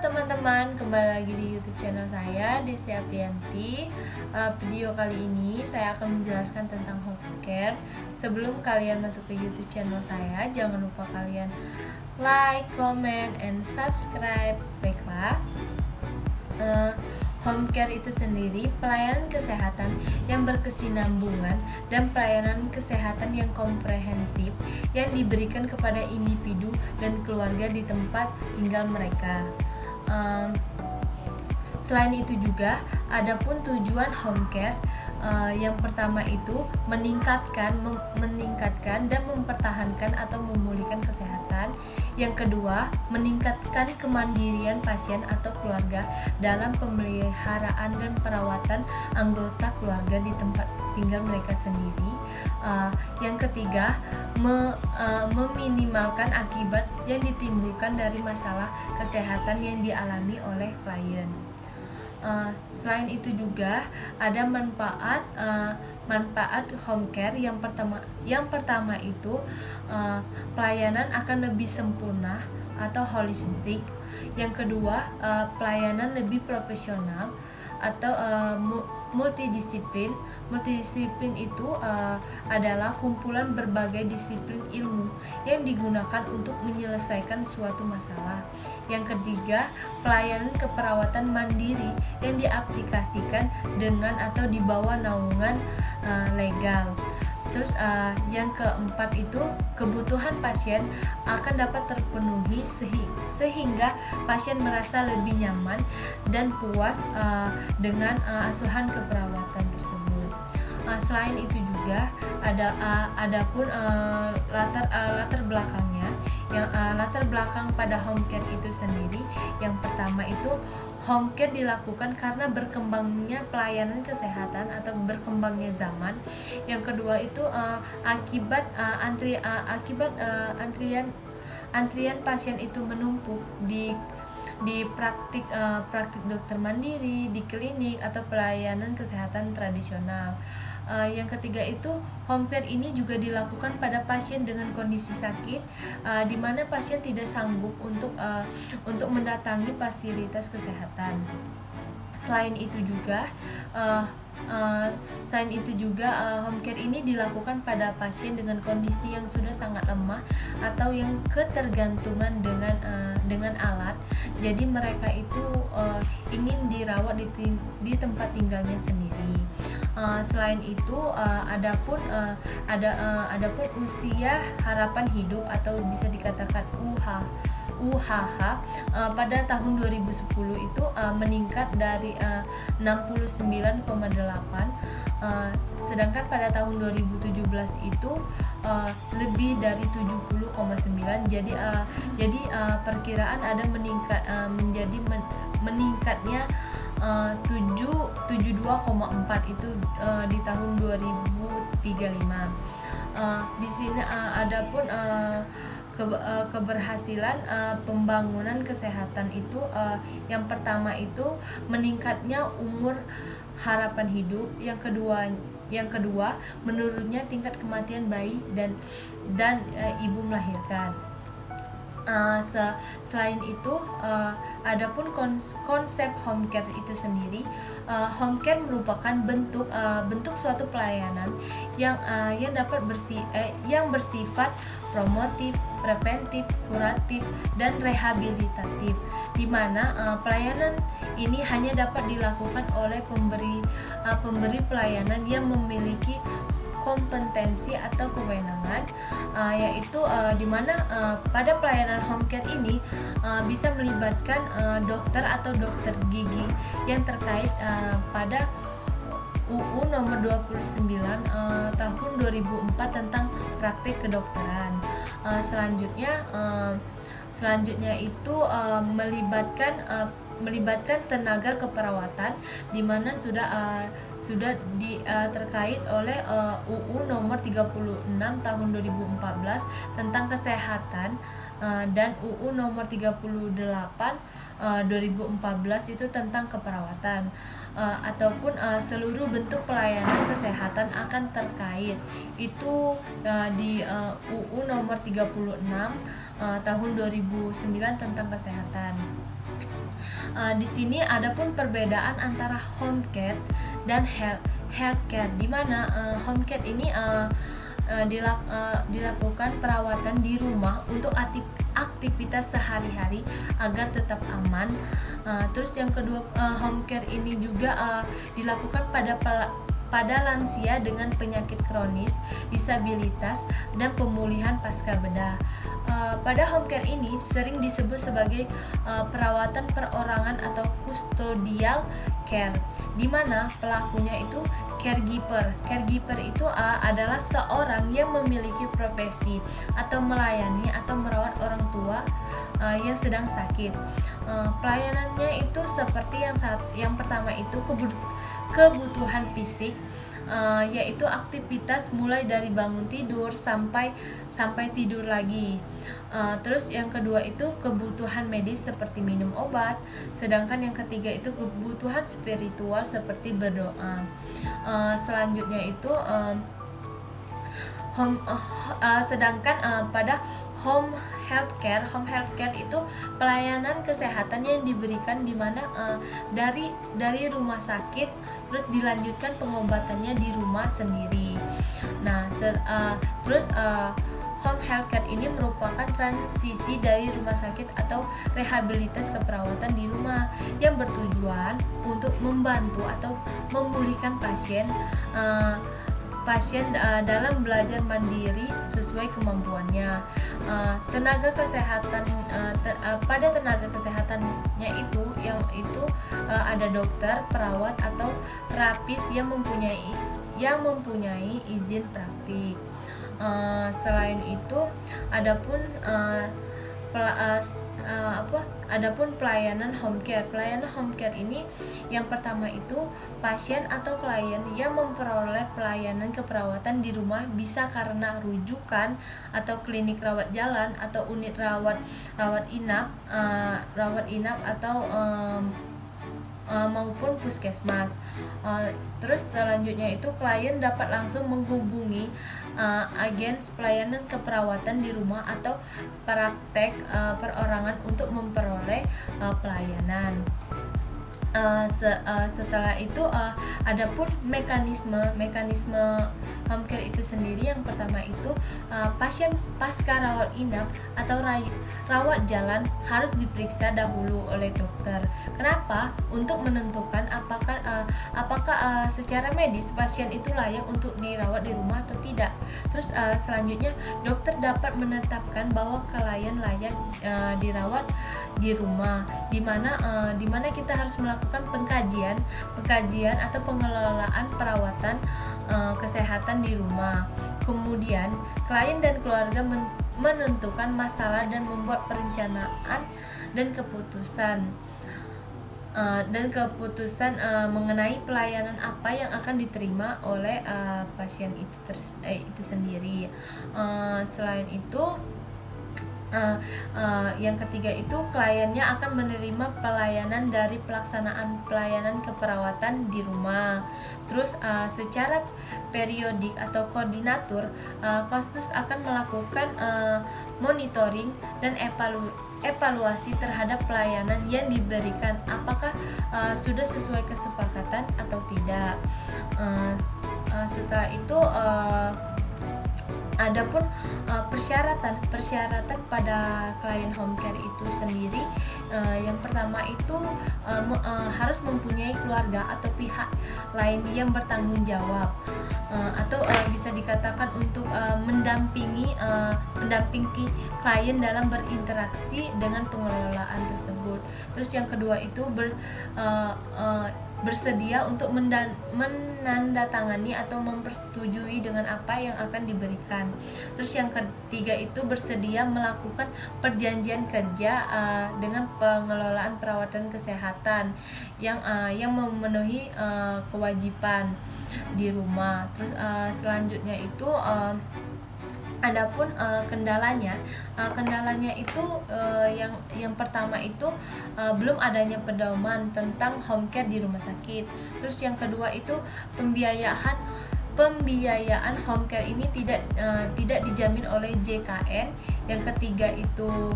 teman-teman, kembali lagi di YouTube channel saya, Desi Aprianti. Video kali ini saya akan menjelaskan tentang home care. Sebelum kalian masuk ke YouTube channel saya, jangan lupa kalian like, comment, and subscribe. Baiklah, home care itu sendiri pelayanan kesehatan yang berkesinambungan dan pelayanan kesehatan yang komprehensif yang diberikan kepada individu dan keluarga di tempat tinggal mereka. Selain itu juga, adapun tujuan home care yang pertama itu meningkatkan dan mempertahankan atau memulihkan kesehatan. Yang kedua, meningkatkan kemandirian pasien atau keluarga dalam pemeliharaan dan perawatan anggota keluarga di tempat tinggal mereka sendiri. Yang ketiga, meminimalkan akibat yang ditimbulkan dari masalah kesehatan yang dialami oleh klien. Selain itu juga ada manfaat home care. Yang pertama itu pelayanan akan lebih sempurna atau holistik. Yang kedua, pelayanan lebih profesional atau multidisiplin. Multidisiplin itu adalah kumpulan berbagai disiplin ilmu yang digunakan untuk menyelesaikan suatu masalah. Yang ketiga, pelayanan keperawatan mandiri yang diaplikasikan dengan atau di bawah naungan legal. Terus yang keempat itu kebutuhan pasien akan dapat terpenuhi sehingga pasien merasa lebih nyaman dan puas dengan asuhan keperawatan tersebut. Selain itu juga adapun latar belakangnya. Yang latar belakang pada home care itu sendiri, yang pertama itu home care dilakukan karena berkembangnya pelayanan kesehatan atau berkembangnya zaman. Yang kedua itu akibat antrian pasien itu menumpuk di praktik dokter mandiri, di klinik atau pelayanan kesehatan tradisional. Yang ketiga itu home care ini juga dilakukan pada pasien dengan kondisi sakit, di mana pasien tidak sanggup untuk mendatangi fasilitas kesehatan. Selain itu juga home care ini dilakukan pada pasien dengan kondisi yang sudah sangat lemah atau yang ketergantungan dengan alat. Jadi mereka itu ingin dirawat di tempat tinggalnya sendiri. Selain itu adapun usia harapan hidup atau bisa dikatakan UHH pada tahun 2010 itu meningkat dari 69,8, sedangkan pada tahun 2017 itu lebih dari 70,9. Jadi perkiraan ada meningkatnya 72,4 itu di tahun 2035. Di sini adapun keberhasilan pembangunan kesehatan itu yang pertama itu meningkatnya umur harapan hidup. Yang kedua menurunnya tingkat kematian bayi dan ibu melahirkan. Selain itu adapun konsep home care itu sendiri, home care merupakan bentuk suatu pelayanan yang dapat yang bersifat promotif, preventif, kuratif, dan rehabilitatif, di mana pelayanan ini hanya dapat dilakukan oleh pemberi pelayanan yang memiliki kompetensi atau kewenangan, yaitu di mana pada pelayanan home care ini bisa melibatkan dokter atau dokter gigi yang terkait pada UU nomor 29 tahun 2004 tentang praktik kedokteran. Selanjutnya itu melibatkan tenaga keperawatan, di mana sudah terkait oleh UU nomor 36 tahun 2014 tentang kesehatan dan UU nomor 38 2014 itu tentang keperawatan, ataupun seluruh bentuk pelayanan kesehatan akan terkait itu di UU nomor 36 tahun 2009 tentang kesehatan. Di sini ada pun perbedaan antara home care dan health care, di mana home care ini dilakukan perawatan di rumah untuk aktivitas sehari-hari agar tetap aman. Terus yang kedua, home care ini juga dilakukan pada lansia dengan penyakit kronis, disabilitas, dan pemulihan pasca bedah. Pada home care ini sering disebut sebagai perawatan perorangan atau custodial care, di mana pelakunya itu caregiver. Caregiver itu adalah seorang yang memiliki profesi atau melayani atau merawat orang tua yang sedang sakit. Pelayanannya itu seperti yang pertama itu kebutuhan fisik, yaitu aktivitas mulai dari bangun tidur sampai tidur lagi. Terus yang kedua itu kebutuhan medis seperti minum obat, sedangkan yang ketiga itu kebutuhan spiritual seperti berdoa. Selanjutnya itu sedangkan pada home healthcare itu pelayanan kesehatan yang diberikan di mana dari rumah sakit terus dilanjutkan pengobatannya di rumah sendiri. Nah, terus home healthcare ini merupakan transisi dari rumah sakit atau rehabilitas ke perawatan di rumah yang bertujuan untuk membantu atau memulihkan pasien dalam belajar mandiri sesuai kemampuannya. Pada tenaga kesehatannya itu ada dokter, perawat atau terapis yang mempunyai izin praktik. Selain itu adapun pelayanan home care. Pelayanan home care ini yang pertama itu pasien atau klien yang memperoleh pelayanan keperawatan di rumah bisa karena rujukan atau klinik rawat jalan atau unit rawat inap atau maupun puskesmas. Terus selanjutnya itu klien dapat langsung menghubungi agen pelayanan keperawatan di rumah atau praktek perorangan untuk memperoleh pelayanan. Setelah itu adapun mekanisme home care itu sendiri, yang pertama itu pasien pasca rawat inap atau rawat jalan harus diperiksa dahulu oleh dokter. Kenapa? Untuk menentukan apakah secara medis pasien itu layak untuk dirawat di rumah atau tidak. Terus selanjutnya dokter dapat menetapkan bahwa klien layak dirawat di rumah, di mana kita harus melakukan pengkajian atau pengelolaan perawatan kesehatan di rumah. Kemudian klien dan keluarga menentukan masalah dan membuat perencanaan dan keputusan mengenai pelayanan apa yang akan diterima oleh pasien itu sendiri. Selain itu yang ketiga itu kliennya akan menerima pelayanan dari pelaksanaan pelayanan keperawatan di rumah. Terus secara periodik atau koordinator khusus akan melakukan monitoring dan evaluasi terhadap pelayanan yang diberikan, apakah sudah sesuai kesepakatan atau tidak. Setelah itu adapun persyaratan pada klien home care itu sendiri, yang pertama itu harus mempunyai keluarga atau pihak lain yang bertanggung jawab, atau bisa dikatakan untuk mendampingi klien dalam berinteraksi dengan pengelolaan tersebut. Terus yang kedua itu bersedia untuk menandatangani atau mempersetujui dengan apa yang akan diberikan. Terus yang ketiga itu bersedia melakukan perjanjian kerja dengan pengelolaan perawatan kesehatan yang memenuhi kewajiban di rumah. Terus selanjutnya itu Adapun kendalanya itu yang pertama itu belum adanya pedoman tentang home care di rumah sakit. Terus yang kedua itu pembiayaan home care ini tidak dijamin oleh JKN. Yang ketiga itu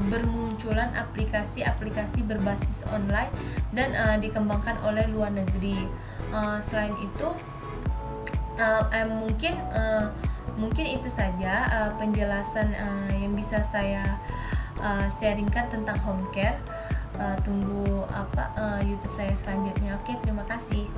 bermunculan aplikasi-aplikasi berbasis online dan dikembangkan oleh luar negeri. Selain itu mungkin itu saja penjelasan yang bisa saya sharingkan tentang home care. Tunggu YouTube saya selanjutnya. Oke, terima kasih.